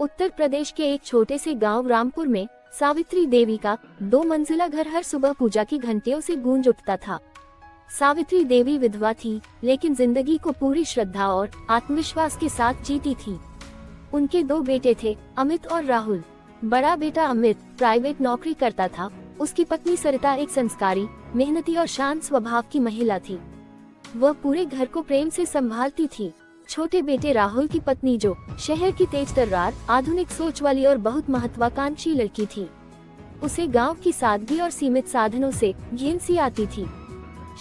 उत्तर प्रदेश के एक छोटे से गांव रामपुर में सावित्री देवी का 2 मंजिला घर हर सुबह पूजा की घंटियों से गूंज उठता था। सावित्री देवी विधवा थी, लेकिन जिंदगी को पूरी श्रद्धा और आत्मविश्वास के साथ जीती थी। उनके 2 बेटे थे, अमित और राहुल। बड़ा बेटा अमित प्राइवेट नौकरी करता था। उसकी पत्नी सरिता एक संस्कारी, मेहनती और शांत स्वभाव की महिला थी। वह पूरे घर को प्रेम से संभालती थी। छोटे बेटे राहुल की पत्नी जो शहर की तेज तर्रार, आधुनिक सोच वाली और बहुत महत्वाकांक्षी लड़की थी। उसे गांव की सादगी और सीमित साधनों से घिन सी आती थी।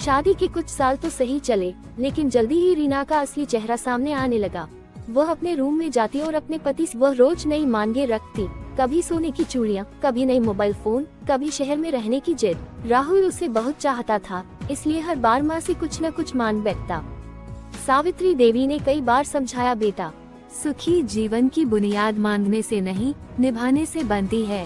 शादी के कुछ साल तो सही चले, लेकिन जल्दी ही रीना का असली चेहरा सामने आने लगा। वह अपने रूम में जाती और अपने पति से वह रोज नई मांगे रखती, कभी सोने की चूड़ियाँ, कभी नई मोबाइल फोन, कभी शहर में रहने की जिद। राहुल उसे बहुत चाहता था, इसलिए हर बार माँ से कुछ न कुछ मांग बैठता। सावित्री देवी ने कई बार समझाया, बेटा, सुखी जीवन की बुनियाद मांगने से नहीं, निभाने से बनती है।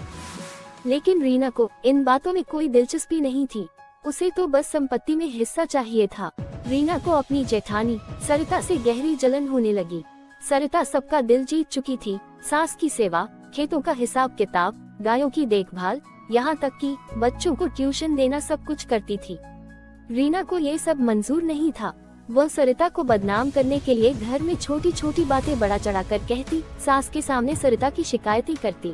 लेकिन रीना को इन बातों में कोई दिलचस्पी नहीं थी। उसे तो बस संपत्ति में हिस्सा चाहिए था। रीना को अपनी जेठानी सरिता से गहरी जलन होने लगी। सरिता सबका दिल जीत चुकी थी। सास की सेवा, खेतों का हिसाब किताब, गायों की देखभाल, यहाँ तक कि बच्चों को ट्यूशन देना सब कुछ करती थी। रीना को ये सब मंजूर नहीं था। वह सरिता को बदनाम करने के लिए घर में छोटी छोटी बातें बड़ा चढ़ाकर कहती, सास के सामने सरिता की शिकायत ही करती।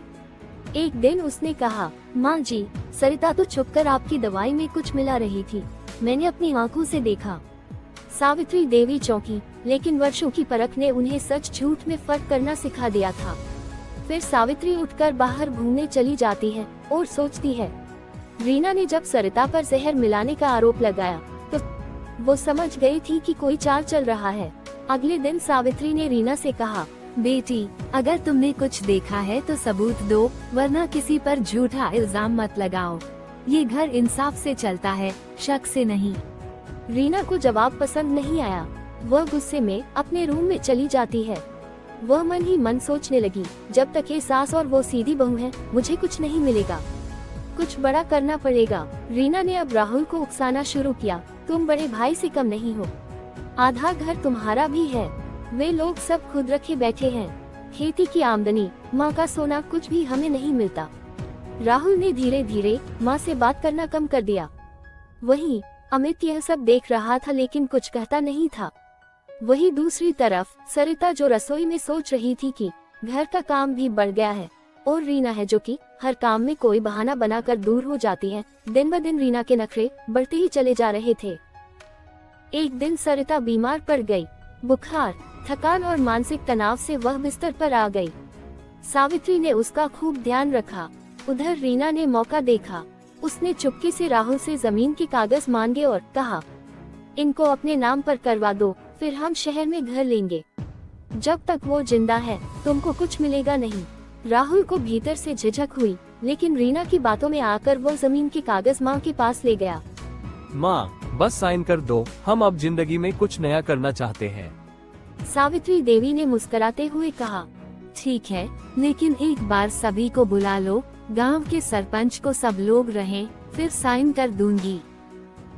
एक दिन उसने कहा, माँ जी, सरिता तो छुपकर आपकी दवाई में कुछ मिला रही थी, मैंने अपनी आंखों से देखा। सावित्री देवी चौंकी, लेकिन वर्षों की परख ने उन्हें सच झूठ में फर्क करना सिखा दिया था। फिर सावित्री उठकर बाहर घूमने चली जाती है और सोचती है। रीना ने जब सरिता पर जहर मिलाने का आरोप लगाया तो वो समझ गई थी कि कोई चाल चल रहा है। अगले दिन सावित्री ने रीना से कहा, बेटी, अगर तुमने कुछ देखा है तो सबूत दो, वरना किसी पर झूठा इल्जाम मत लगाओ। ये घर इंसाफ से चलता है, शक से नहीं। रीना को जवाब पसंद नहीं आया। वह गुस्से में अपने रूम में चली जाती है। वह मन ही मन सोचने लगी, जब तक ये सास और वो सीधी बहू है, मुझे कुछ नहीं मिलेगा, कुछ बड़ा करना पड़ेगा। रीना ने अब राहुल को उकसाना शुरू किया, तुम बड़े भाई से कम नहीं हो, आधा घर तुम्हारा भी है। वे लोग सब खुद रखे बैठे हैं, खेती की आमदनी, माँ का सोना, कुछ भी हमें नहीं मिलता। राहुल ने धीरे धीरे माँ से बात करना कम कर दिया। वहीं अमित यह सब देख रहा था, लेकिन कुछ कहता नहीं था। वहीं दूसरी तरफ सरिता जो रसोई में सोच रही थी कि घर का काम भी बढ़ गया है, और रीना है जो कि हर काम में कोई बहाना बनाकर दूर हो जाती है। दिन ब दिन रीना के नखरे बढ़ते ही चले जा रहे थे। एक दिन सरिता बीमार पड़ गई। बुखार, थकान और मानसिक तनाव से वह बिस्तर पर आ गई। सावित्री ने उसका खूब ध्यान रखा। उधर रीना ने मौका देखा। उसने चुपके से राहुल से जमीन के कागज मांगे और कहा, इनको अपने नाम पर करवा दो, फिर हम शहर में घर लेंगे। जब तक वो जिंदा है तुमको कुछ मिलेगा नहीं। राहुल को भीतर से झिझक हुई, लेकिन रीना की बातों में आकर वो जमीन के कागज माँ के पास ले गया। माँ, बस साइन कर दो, हम अब जिंदगी में कुछ नया करना चाहते हैं। सावित्री देवी ने मुस्कुराते हुए कहा, ठीक है, लेकिन एक बार सभी को बुला लो, गांव के सरपंच को सब लोग रहें, फिर साइन कर दूंगी।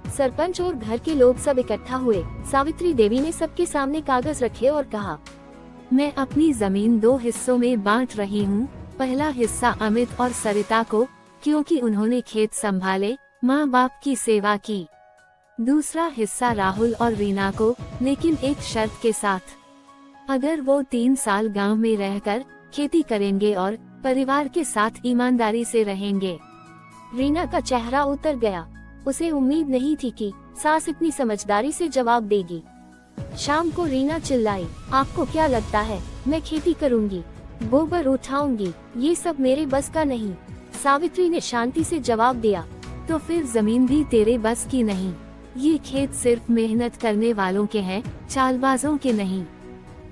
सरपंच और घर के लोग सब इकट्ठा हुए। सावित्री देवी ने सबके सामने कागज रखे और कहा, मैं अपनी जमीन 2 हिस्सों में बांट रही हूँ। पहला हिस्सा अमित और सरिता को, क्योंकि उन्होंने खेत संभाले, माँ बाप की सेवा की। दूसरा हिस्सा राहुल और रीना को, लेकिन एक शर्त के साथ, अगर वो 3 साल गांव में रहकर खेती करेंगे और परिवार के साथ ईमानदारी से रहेंगे। रीना का चेहरा उतर गया। उसे उम्मीद नहीं थी कि सास इतनी समझदारी से जवाब देगी। शाम को रीना चिल्लाई, आपको क्या लगता है मैं खेती करूंगी, गोबर उठाऊंगी, ये सब मेरे बस का नहीं। सावित्री ने शांति से जवाब दिया, तो फिर जमीन भी तेरे बस की नहीं। ये खेत सिर्फ मेहनत करने वालों के हैं, चालबाजों के नहीं।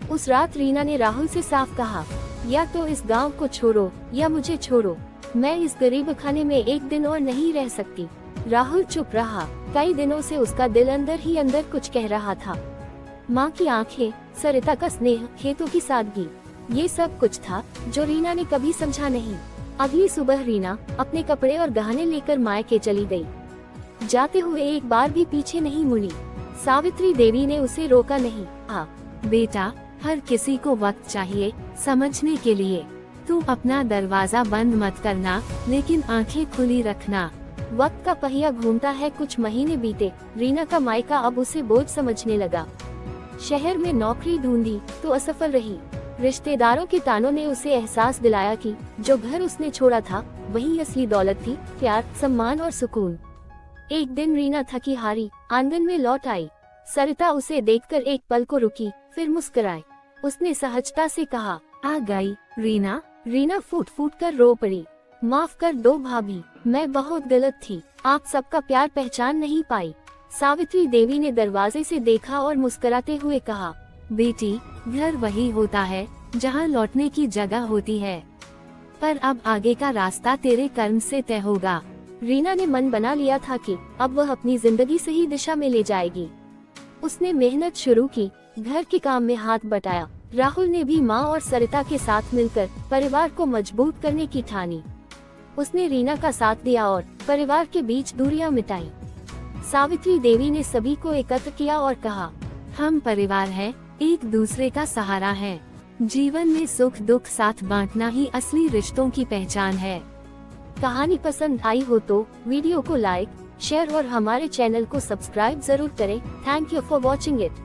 उस रात रीना ने राहुल से साफ कहा, या तो इस गांव को छोड़ो या मुझे छोड़ो, मैं इस गरीब खाने में एक दिन और नहीं रह सकती। राहुल चुप रहा। कई दिनों से उसका दिल अंदर ही अंदर कुछ कह रहा था। माँ की आंखें, सरिता का स्नेह, खेतों की सादगी, ये सब कुछ था जो रीना ने कभी समझा नहीं। अगली सुबह रीना अपने कपड़े और गहने लेकर मायके चली गई। जाते हुए एक बार भी पीछे नहीं मुड़ी। सावित्री देवी ने उसे रोका नहीं। बेटा, हर किसी को वक्त चाहिए समझने के लिए। तू अपना दरवाजा बंद मत करना, लेकिन आंखें खुली रखना। वक्त का पहिया घूमता है। कुछ महीने बीते, रीना का मायका अब उसे बोझ समझने लगा। शहर में नौकरी ढूंढी तो असफल रही। रिश्तेदारों के तानों ने उसे एहसास दिलाया कि जो घर उसने छोड़ा था वही असली दौलत थी, प्यार, सम्मान और सुकून। एक दिन रीना थकी हारी आंगन में लौट आई। सरिता उसे देखकर एक पल को रुकी, फिर मुस्कुराई। उसने सहजता से कहा, आ गई रीना। रीना फूट फूट कर रो पड़ी। माफ कर दो भाभी, मैं बहुत गलत थी, आप सबका प्यार पहचान नहीं पाई। सावित्री देवी ने दरवाजे से देखा और मुस्कुराते हुए कहा, बेटी, घर वही होता है जहाँ लौटने की जगह होती है, पर अब आगे का रास्ता तेरे कर्म से तय होगा। रीना ने मन बना लिया था कि अब वह अपनी जिंदगी सही दिशा में ले जाएगी। उसने मेहनत शुरू की, घर के काम में हाथ बटाया। राहुल ने भी माँ और सरिता के साथ मिलकर परिवार को मजबूत करने की ठानी। उसने रीना का साथ दिया और परिवार के बीच दूरियां मिटाई। सावित्री देवी ने सभी को एकत्र किया और कहा, हम परिवार हैं, एक दूसरे का सहारा है। जीवन में सुख दुख साथ बांटना ही असली रिश्तों की पहचान है। कहानी पसंद आई हो तो वीडियो को लाइक, शेयर और हमारे चैनल को सब्सक्राइब जरूर करें। Thank you for watching it.